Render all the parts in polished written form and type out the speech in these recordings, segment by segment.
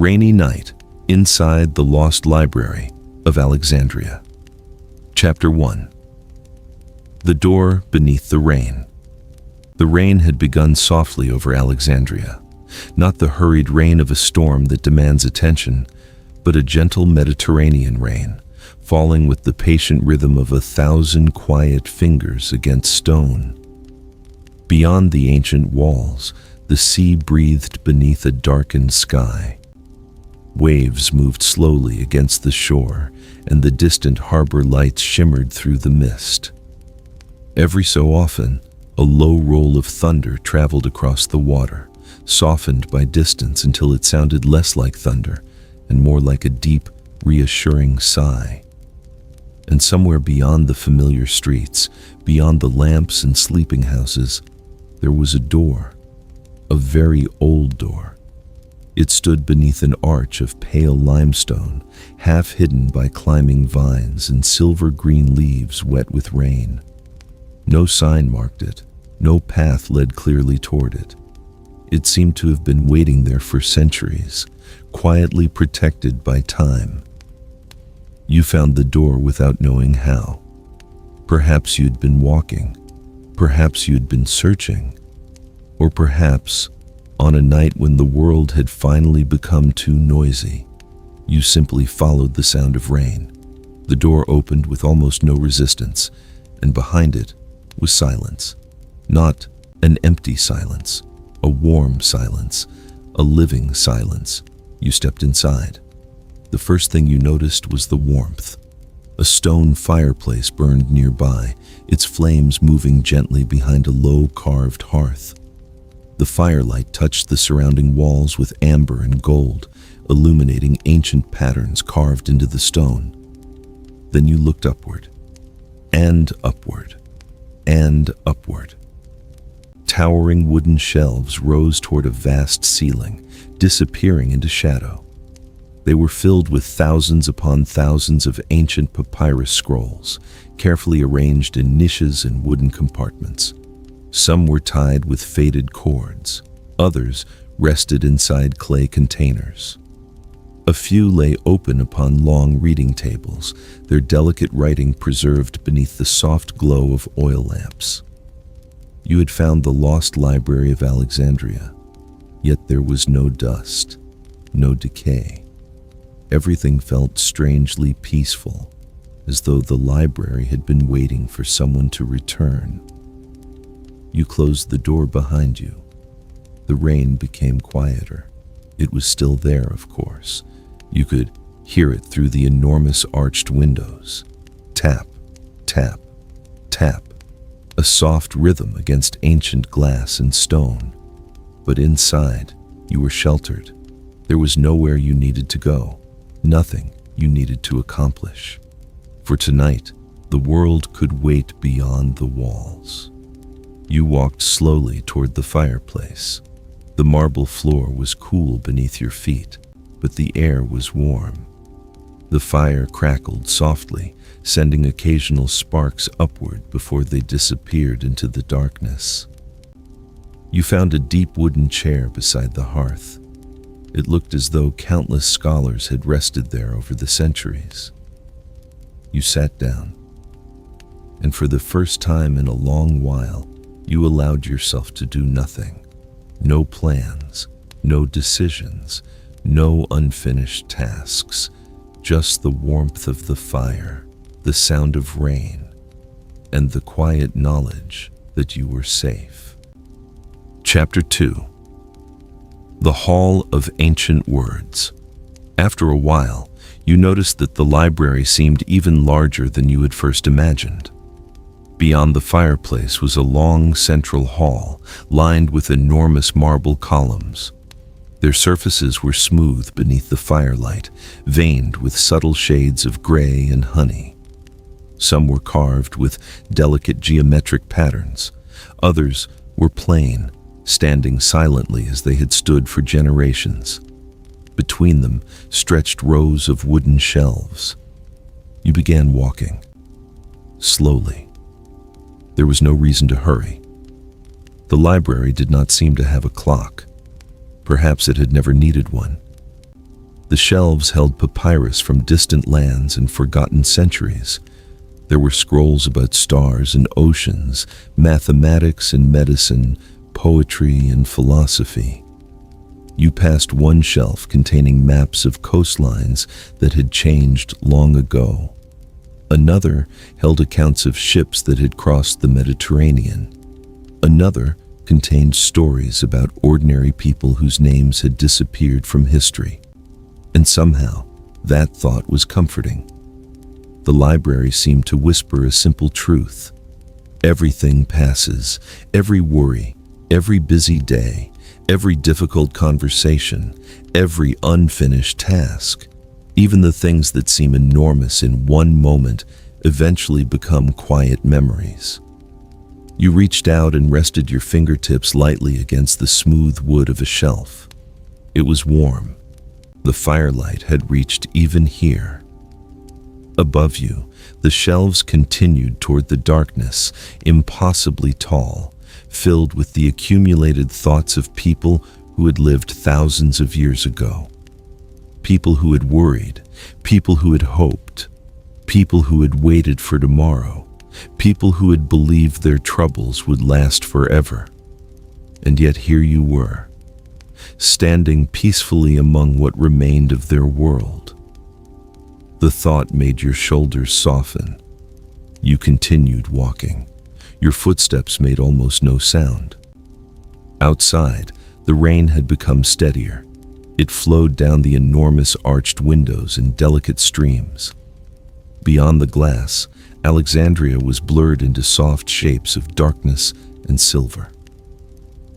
Rainy night inside the lost library of Alexandria. Chapter 1. The door beneath the rain. The rain had begun softly over Alexandria, not the hurried rain of a storm that demands attention, but a gentle Mediterranean rain, falling with the patient rhythm of 1,000 quiet fingers against stone. Beyond the ancient walls, the sea breathed beneath a darkened sky. Waves moved slowly against the shore, and the distant harbor lights shimmered through the mist. Every so often, a low roll of thunder traveled across the water, softened by distance until it sounded less like thunder and more like a deep, reassuring sigh. And somewhere beyond the familiar streets, beyond the lamps and sleeping houses, there was a door, a very old door. It stood beneath an arch of pale limestone, half hidden by climbing vines and silver-green leaves wet with rain. No sign marked it, no path led clearly toward it. It seemed to have been waiting there for centuries, quietly protected by time. You found the door without knowing how. Perhaps you'd been walking, perhaps you'd been searching, or perhaps, on a night when the world had finally become too noisy, you simply followed the sound of rain. The door opened with almost no resistance, and behind it was silence. Not an empty silence, a warm silence, a living silence. You stepped inside. The first thing you noticed was the warmth. A stone fireplace burned nearby, its flames moving gently behind a low carved hearth. The firelight touched the surrounding walls with amber and gold, illuminating ancient patterns carved into the stone. Then you looked upward, and upward, and upward. Towering wooden shelves rose toward a vast ceiling, disappearing into shadow. They were filled with thousands upon thousands of ancient papyrus scrolls, carefully arranged in niches and wooden compartments. Some were tied with faded cords, others rested inside clay containers. A few lay open upon long reading tables, their delicate writing preserved beneath the soft glow of oil lamps. You had found the lost library of Alexandria, yet there was no dust, no decay. Everything felt strangely peaceful, as though the library had been waiting for someone to return. You closed the door behind you. The rain became quieter. It was still there, of course. You could hear it through the enormous arched windows. Tap, tap, tap. A soft rhythm against ancient glass and stone. But inside, you were sheltered. There was nowhere you needed to go, nothing you needed to accomplish. For tonight, the world could wait beyond the walls. You walked slowly toward the fireplace. The marble floor was cool beneath your feet, but the air was warm. The fire crackled softly, sending occasional sparks upward before they disappeared into the darkness. You found a deep wooden chair beside the hearth. It looked as though countless scholars had rested there over the centuries. You sat down, and for the first time in a long while, you allowed yourself to do nothing. No plans, no decisions, no unfinished tasks, just the warmth of the fire, the sound of rain, and the quiet knowledge that you were safe. Chapter 2. The Hall of Ancient Words. After a while, you noticed that the library seemed even larger than you had first imagined. Beyond the fireplace was a long central hall lined with enormous marble columns. Their surfaces were smooth beneath the firelight, veined with subtle shades of gray and honey. Some were carved with delicate geometric patterns. Others were plain, standing silently as they had stood for generations. Between them stretched rows of wooden shelves. You began walking, slowly. There was no reason to hurry. The library did not seem to have a clock. Perhaps it had never needed one. The shelves held papyrus from distant lands and forgotten centuries. There were scrolls about stars and oceans, mathematics and medicine, poetry and philosophy. You passed one shelf containing maps of coastlines that had changed long ago. Another held accounts of ships that had crossed the Mediterranean. Another contained stories about ordinary people whose names had disappeared from history. And somehow, that thought was comforting. The library seemed to whisper a simple truth. Everything passes, every worry, every busy day, every difficult conversation, every unfinished task. Even the things that seem enormous in one moment eventually become quiet memories. You reached out and rested your fingertips lightly against the smooth wood of a shelf. It was warm. The firelight had reached even here. Above you, the shelves continued toward the darkness, impossibly tall, filled with the accumulated thoughts of people who had lived thousands of years ago. People who had worried, people who had hoped, people who had waited for tomorrow, people who had believed their troubles would last forever. And yet here you were, standing peacefully among what remained of their world. The thought made your shoulders soften. You continued walking. Your footsteps made almost no sound. Outside, the rain had become steadier. It flowed down the enormous arched windows in delicate streams. Beyond the glass, Alexandria was blurred into soft shapes of darkness and silver.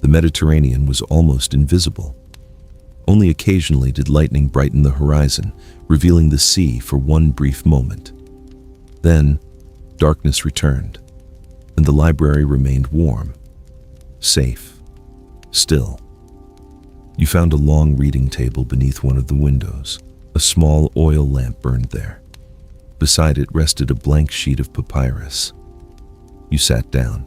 The Mediterranean was almost invisible. Only occasionally did lightning brighten the horizon, revealing the sea for one brief moment. Then, darkness returned, and the library remained warm, safe, still. You found a long reading table beneath one of the windows. A small oil lamp burned there. Beside it rested a blank sheet of papyrus. You sat down.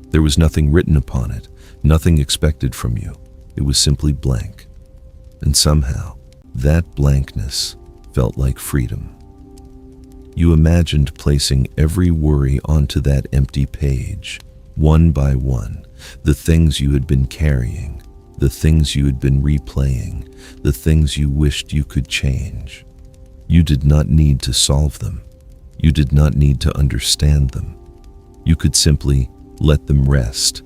There was nothing written upon it, nothing expected from you. It was simply blank. And somehow, that blankness felt like freedom. You imagined placing every worry onto that empty page, one by one, the things you had been carrying, the things you had been replaying, the things you wished you could change. You did not need to solve them. You did not need to understand them. You could simply let them rest,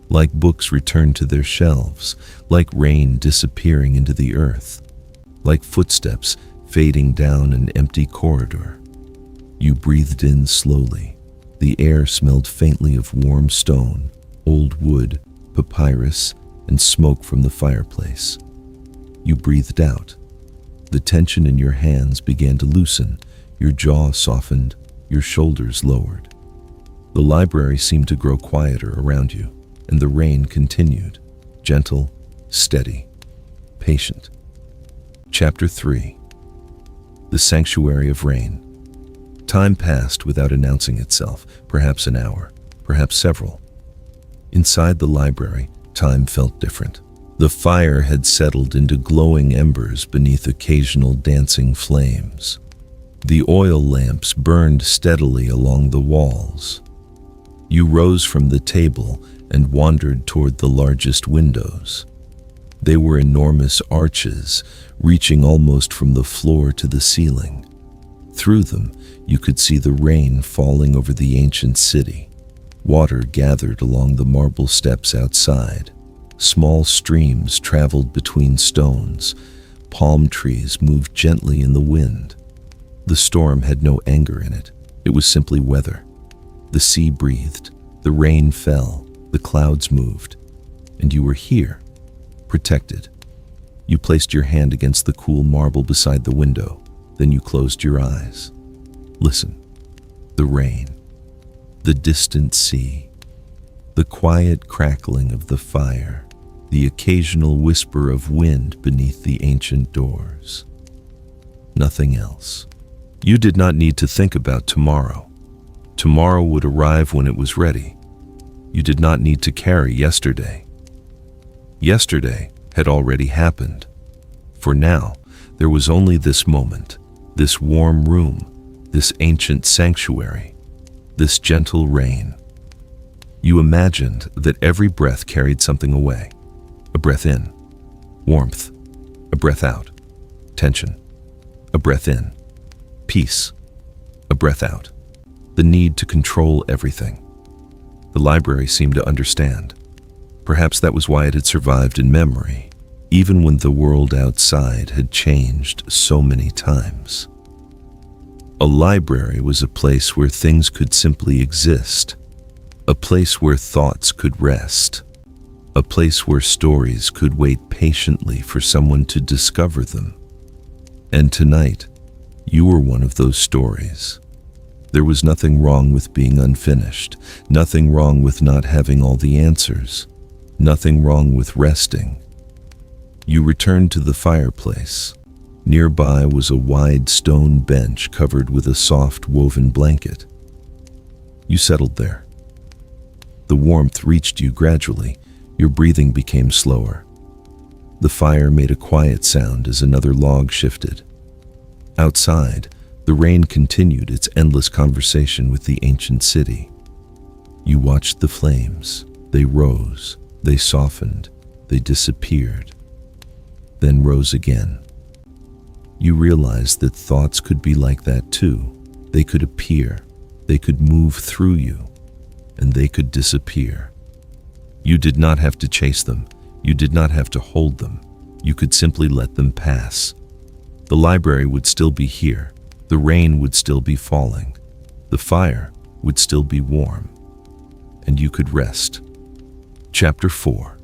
like books returned to their shelves, like rain disappearing into the earth, like footsteps fading down an empty corridor. You breathed in slowly. The air smelled faintly of warm stone, old wood, papyrus, and smoke from the fireplace. You breathed out. The tension in your hands began to loosen, your jaw softened, your shoulders lowered. The library seemed to grow quieter around you, and the rain continued, gentle, steady, patient. Chapter 3. The Sanctuary of Rain. Time passed without announcing itself, perhaps an hour, perhaps several. Inside the library, time felt different. The fire had settled into glowing embers beneath occasional dancing flames. The oil lamps burned steadily along the walls. You rose from the table and wandered toward the largest windows. They were enormous arches, reaching almost from the floor to the ceiling. Through them, you could see the rain falling over the ancient city. Water gathered along the marble steps outside. Small streams traveled between stones. Palm trees moved gently in the wind. The storm had no anger in it. It was simply weather. The sea breathed. The rain fell. The clouds moved. And you were here, protected. You placed your hand against the cool marble beside the window. Then you closed your eyes. Listen. The rain. The distant sea. The quiet crackling of the fire. The occasional whisper of wind beneath the ancient doors. Nothing else. You did not need to think about tomorrow. Tomorrow would arrive when it was ready. You did not need to carry yesterday. Yesterday had already happened. For now, There was only this moment, this warm room, this ancient sanctuary, this gentle rain. You imagined that every breath carried something away. A breath in, warmth. A breath out, tension. A breath in, peace. A breath out, the need to control everything. The library seemed to understand. Perhaps that was why it had survived in memory, even when the world outside had changed so many times. A library was a place where things could simply exist, a place where thoughts could rest, a place where stories could wait patiently for someone to discover them. And tonight, you were one of those stories. There was nothing wrong with being unfinished, nothing wrong with not having all the answers, nothing wrong with resting. You returned to the fireplace. Nearby was a wide stone bench covered with a soft woven blanket. You settled there. The warmth reached you gradually. Your breathing became slower. The fire made a quiet sound as another log shifted. Outside, the rain continued its endless conversation with the ancient city. You watched the flames. They rose, they softened, they disappeared, then rose again. You realized that thoughts could be like that too. They could appear, they could move through you, and they could disappear. You did not have to chase them. You did not have to hold them. You could simply let them pass. The library would still be here. The rain would still be falling. The fire would still be warm. And you could rest. Chapter 4.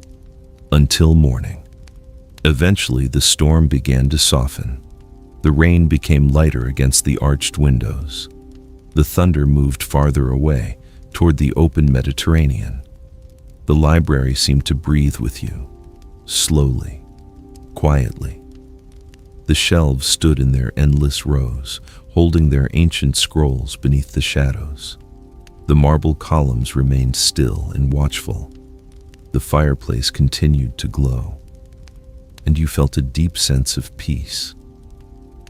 Until morning. Eventually, the storm began to soften. The rain became lighter against the arched windows. The thunder moved farther away, toward the open Mediterranean. The library seemed to breathe with you, slowly, quietly. The shelves stood in their endless rows, holding their ancient scrolls beneath the shadows. The marble columns remained still and watchful. The fireplace continued to glow, and you felt a deep sense of peace.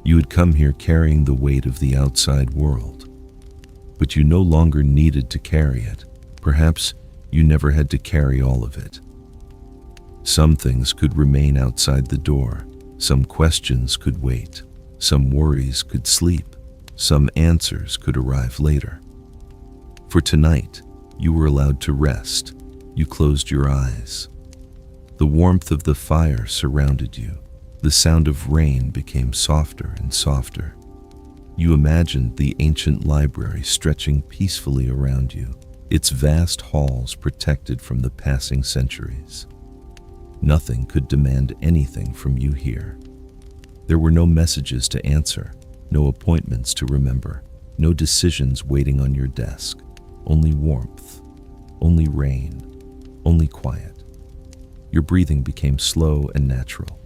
You had come here carrying the weight of the outside world, but you no longer needed to carry it. Perhaps you never had to carry all of it. Some things could remain outside the door. Some questions could wait. Some worries could sleep. Some answers could arrive later. For tonight, you were allowed to rest. You closed your eyes. The warmth of the fire surrounded you. The sound of rain became softer and softer. You imagined the ancient library stretching peacefully around you, its vast halls protected from the passing centuries. Nothing could demand anything from you here. There were no messages to answer, no appointments to remember, no decisions waiting on your desk. Only warmth, only rain, only quiet. Your breathing became slow and natural,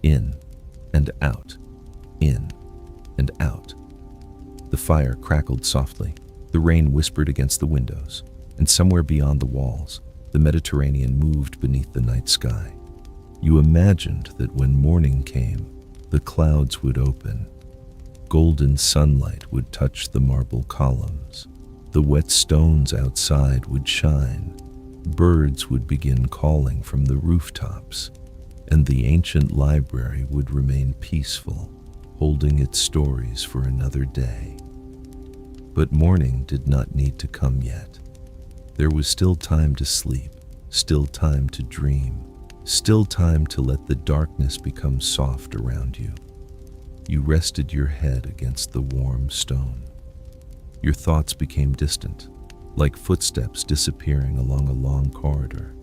in and out, in and out. The fire crackled softly, the rain whispered against the windows, and somewhere beyond the walls, the Mediterranean moved beneath the night sky. You imagined that when morning came, the clouds would open. Golden sunlight would touch the marble columns. The wet stones outside would shine. Birds would begin calling from the rooftops, and the ancient library would remain peaceful, holding its stories for another day. But morning did not need to come yet. There was still time to sleep, still time to dream, still time to let the darkness become soft around you. You rested your head against the warm stone. Your thoughts became distant, like footsteps disappearing along a long corridor,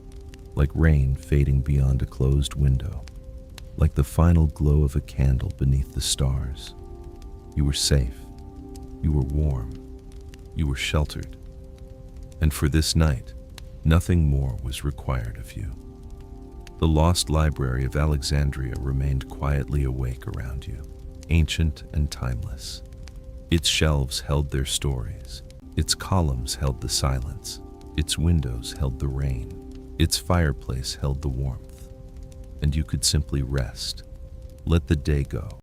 like rain fading beyond a closed window, like the final glow of a candle beneath the stars. You were safe. You were warm. You were sheltered. And for this night, nothing more was required of you. The lost library of Alexandria remained quietly awake around you, ancient and timeless. Its shelves held their stories. Its columns held the silence. Its windows held the rain. Its fireplace held the warmth. And you could simply rest. Let the day go.